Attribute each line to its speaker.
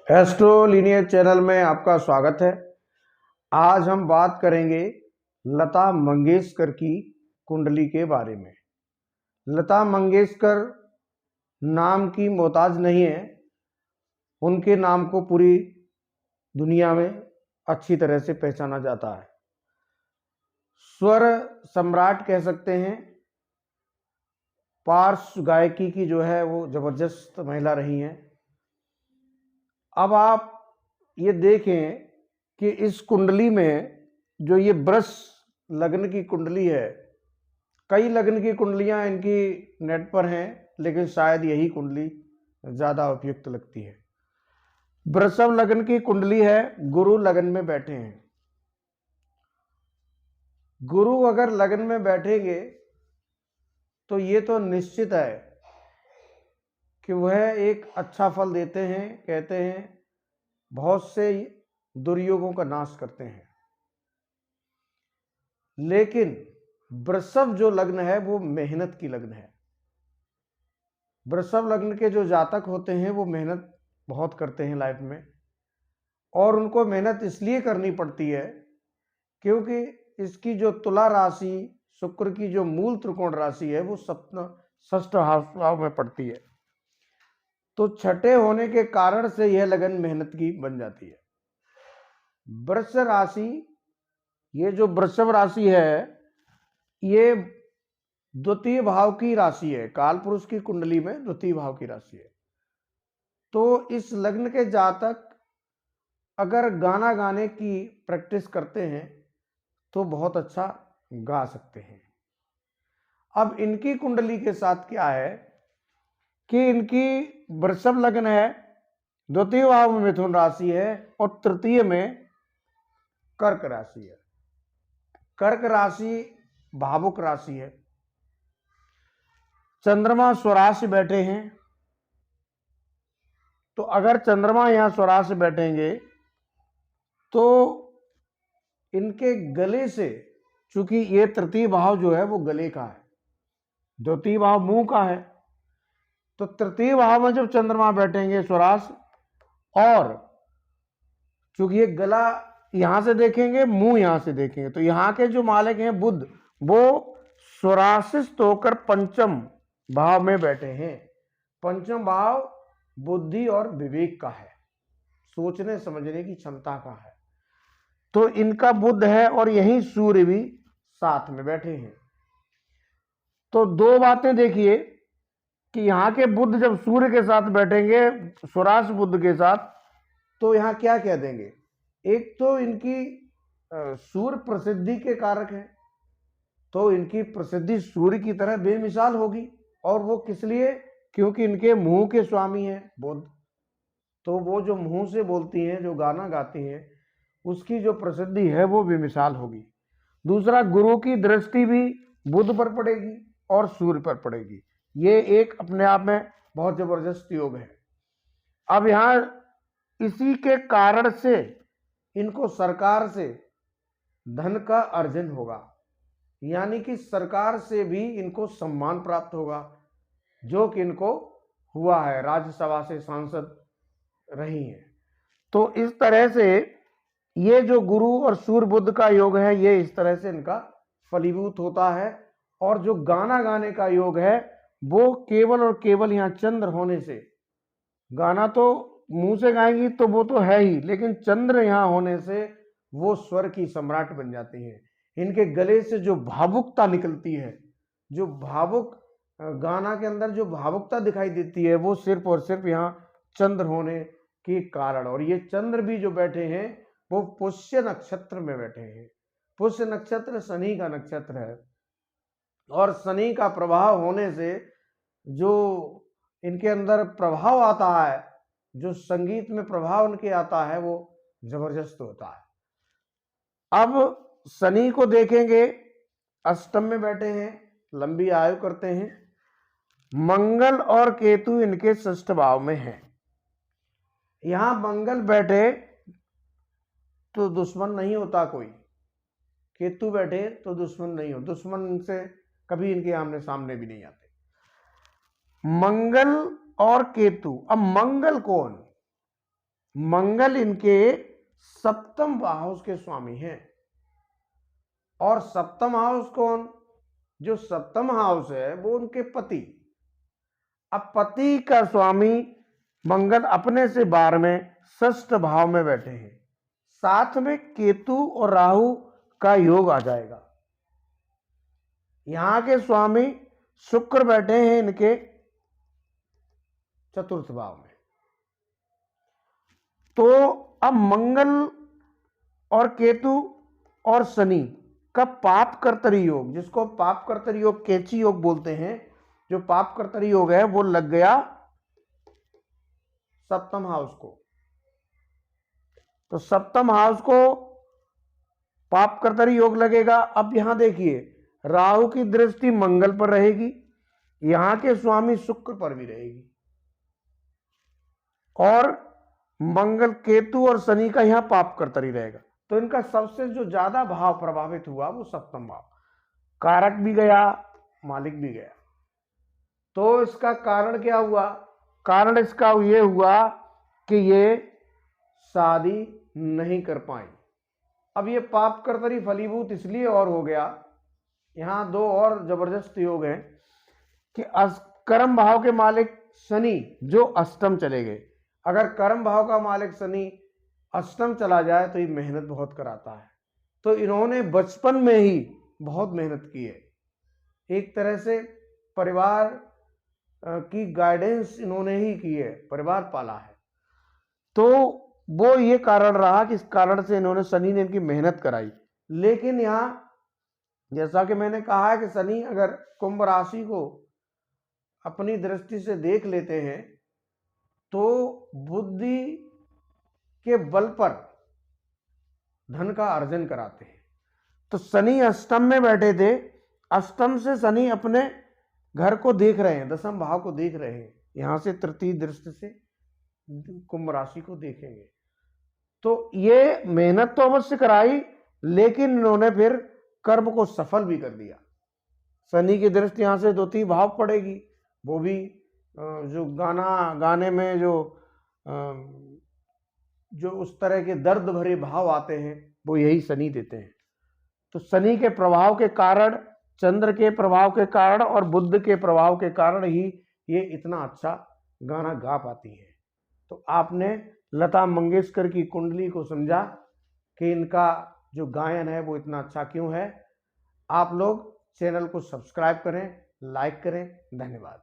Speaker 1: Astro linear channel में आपका स्वागत है। आज हम बात करेंगे लता मंगेशकर की कुंडली के बारे में। लता मंगेशकर नाम की मोहताज नहीं है, उनके नाम को पूरी दुनिया में अच्छी तरह से पहचाना जाता है। स्वर सम्राट कह सकते हैं। पार्श्व गायकी की जो है वो जबरदस्त महिला रही हैं। अब आप ये देखें कि इस कुंडली में जो ये वृष लग्न की कुंडली है, कई लग्न की कुंडलियां इनकी नेट पर हैं, लेकिन शायद यही कुंडली ज़्यादा उपयुक्त लगती है। वृषभ लग्न की कुंडली है, गुरु लग्न में बैठे हैं। गुरु अगर लग्न में बैठेंगे तो ये तो निश्चित है कि वह एक अच्छा फल देते हैं। कहते हैं बहुत से दुर्योगों का नाश करते हैं। लेकिन वृषभ जो लग्न है वो मेहनत की लग्न है। वृषभ लग्न के जो जातक होते हैं वो मेहनत बहुत करते हैं लाइफ में, और उनको मेहनत इसलिए करनी पड़ती है क्योंकि इसकी जो तुला राशि, शुक्र की जो मूल त्रिकोण राशि है वो षष्ठ भाव में पड़ती है। तो छठे होने के कारण से यह लगन मेहनत की बन जाती है। वृष राशि, ये जो वृषभ राशि है ये द्वितीय भाव की राशि है। काल पुरुष की कुंडली में द्वितीय भाव की राशि है। तो इस लग्न के जातक अगर गाना गाने की प्रैक्टिस करते हैं तो बहुत अच्छा गा सकते हैं। अब इनकी कुंडली के साथ क्या है कि इनकी वृषभ लग्न है, द्वितीय भाव में मिथुन राशि है और तृतीय में कर्क राशि है। कर्क राशि भावुक राशि है। चंद्रमा स्वराज से बैठे हैं, तो अगर चंद्रमा यहां स्वराज से बैठेंगे तो इनके गले से, चूंकि ये तृतीय भाव जो है वो गले का है, द्वितीय भाव मुंह का है, तो तृतीय भाव में जब चंद्रमा बैठेंगे स्वराज, और चूंकि ये गला यहां से देखेंगे, मुंह यहां से देखेंगे, तो यहां के जो मालिक हैं बुध, वो स्वराशिष्ट होकर पंचम भाव में बैठे हैं। पंचम भाव बुद्धि और विवेक का है, सोचने समझने की क्षमता का है। तो इनका बुध है और यही सूर्य भी साथ में बैठे हैं। तो दो बातें देखिए कि यहाँ के बुध जब सूर्य के साथ बैठेंगे, स्वराज बुध के साथ, तो यहाँ क्या कह देंगे। एक तो इनकी सूर्य प्रसिद्धि के कारक है, तो इनकी प्रसिद्धि सूर्य की तरह बेमिसाल होगी। और वो किस लिए? क्योंकि इनके मुंह के स्वामी हैं बुध, तो वो जो मुंह से बोलती हैं, जो गाना गाती हैं, उसकी जो प्रसिद्धि है वो बेमिसाल होगी। दूसरा, गुरु की दृष्टि भी बुध पर पड़ेगी और सूर्य पर पड़ेगी। ये एक अपने आप में बहुत जबरदस्त योग है। अब यहां इसी के कारण से इनको सरकार से धन का अर्जन होगा, यानी कि सरकार से भी इनको सम्मान प्राप्त होगा, जो कि इनको हुआ है। राज्यसभा से सांसद रही हैं। तो इस तरह से ये जो गुरु और सूर्य बुध का योग है, ये इस तरह से इनका फलीभूत होता है। और जो गाना गाने का योग है वो केवल और केवल यहाँ चंद्र होने से, गाना तो मुंह से गाएंगी तो वो तो है ही, लेकिन चंद्र यहाँ होने से वो स्वर की सम्राट बन जाती है। इनके गले से जो भावुकता निकलती है, जो भावुक गाना के अंदर जो भावुकता दिखाई देती है, वो सिर्फ और सिर्फ यहाँ चंद्र होने के कारण। और ये चंद्र भी जो बैठे हैं वो पुष्य नक्षत्र में बैठे हैं। पुष्य नक्षत्र शनि का नक्षत्र है, और शनि का प्रभाव होने से जो इनके अंदर प्रभाव आता है, जो संगीत में प्रभाव उनके आता है, वो जबरदस्त होता है। अब शनि को देखेंगे, अष्टम में बैठे हैं, लंबी आयु करते हैं। मंगल और केतु इनके षष्ठ भाव में हैं। यहां मंगल बैठे तो दुश्मन नहीं होता कोई, केतु बैठे तो दुश्मन नहीं हो, दुश्मन से कभी इनके आमने सामने भी नहीं आते। मंगल और केतु, अब मंगल कौन? मंगल इनके सप्तम हाउस के स्वामी हैं। और सप्तम हाउस कौन? जो सप्तम हाउस है वो उनके पति। अब पति का स्वामी मंगल अपने से 12वें षष्ठ भाव में बैठे हैं, साथ में केतु और राहु का योग आ जाएगा। यहां के स्वामी शुक्र बैठे हैं इनके चतुर्थ भाव में। तो अब मंगल और केतु और शनि का पाप कर्तरी योग, जिसको पाप कर्तरी योग केची योग बोलते हैं, जो पाप कर्तरी योग है वो लग गया सप्तम हाउस को। तो सप्तम हाउस को पाप कर्तरी योग लगेगा। अब यहां देखिए, राहु की दृष्टि मंगल पर रहेगी, यहां के स्वामी शुक्र पर भी रहेगी, और मंगल केतु और शनि का यहां पाप कर्तरी रहेगा। तो इनका सबसे जो ज्यादा भाव प्रभावित हुआ वो सप्तम भाव। कारक भी गया, मालिक भी गया। तो इसका कारण क्या हुआ? कारण इसका ये हुआ कि ये शादी नहीं कर पाई। अब ये पाप कर्तरी फलीभूत इसलिए और हो गया, यहां दो और जबरदस्त योग हैं कि कर्म भाव के मालिक शनि जो अष्टम चले गए। अगर कर्म भाव का मालिक शनि अष्टम चला जाए तो ये मेहनत बहुत कराता है। तो इन्होंने बचपन में ही बहुत मेहनत की है, एक तरह से परिवार की गाइडेंस इन्होंने ही की है, परिवार पाला है। तो वो ये कारण रहा कि इस कारण से इन्होंने, शनि ने इनकी मेहनत कराई। लेकिन यहां जैसा कि मैंने कहा है कि शनि अगर कुंभ राशि को अपनी दृष्टि से देख लेते हैं तो बुद्धि के बल पर धन का अर्जन कराते हैं। तो शनि अष्टम में बैठे थे, अष्टम से शनि अपने घर को देख रहे हैं, दशम भाव को देख रहे हैं, यहां से तृतीय दृष्टि से कुंभ राशि को देखेंगे। तो ये मेहनत तो अवश्य कराई, लेकिन इन्होंने फिर कर्म को सफल भी कर दिया। शनि की दृष्टि यहां से द्वितीय भाव पड़ेगी, वो भी जो गाने में जो उस तरह के दर्द भरे भाव आते हैं वो यही शनि देते हैं। तो शनि के प्रभाव के कारण, चंद्र के प्रभाव के कारण और बुध के प्रभाव के कारण ही ये इतना अच्छा गाना गा पाती है। तो आपने लता मंगेशकर की कुंडली को समझा कि इनका जो गायन है वो इतना अच्छा क्यों है। आप लोग चैनल को सब्सक्राइब करें, लाइक करें। धन्यवाद।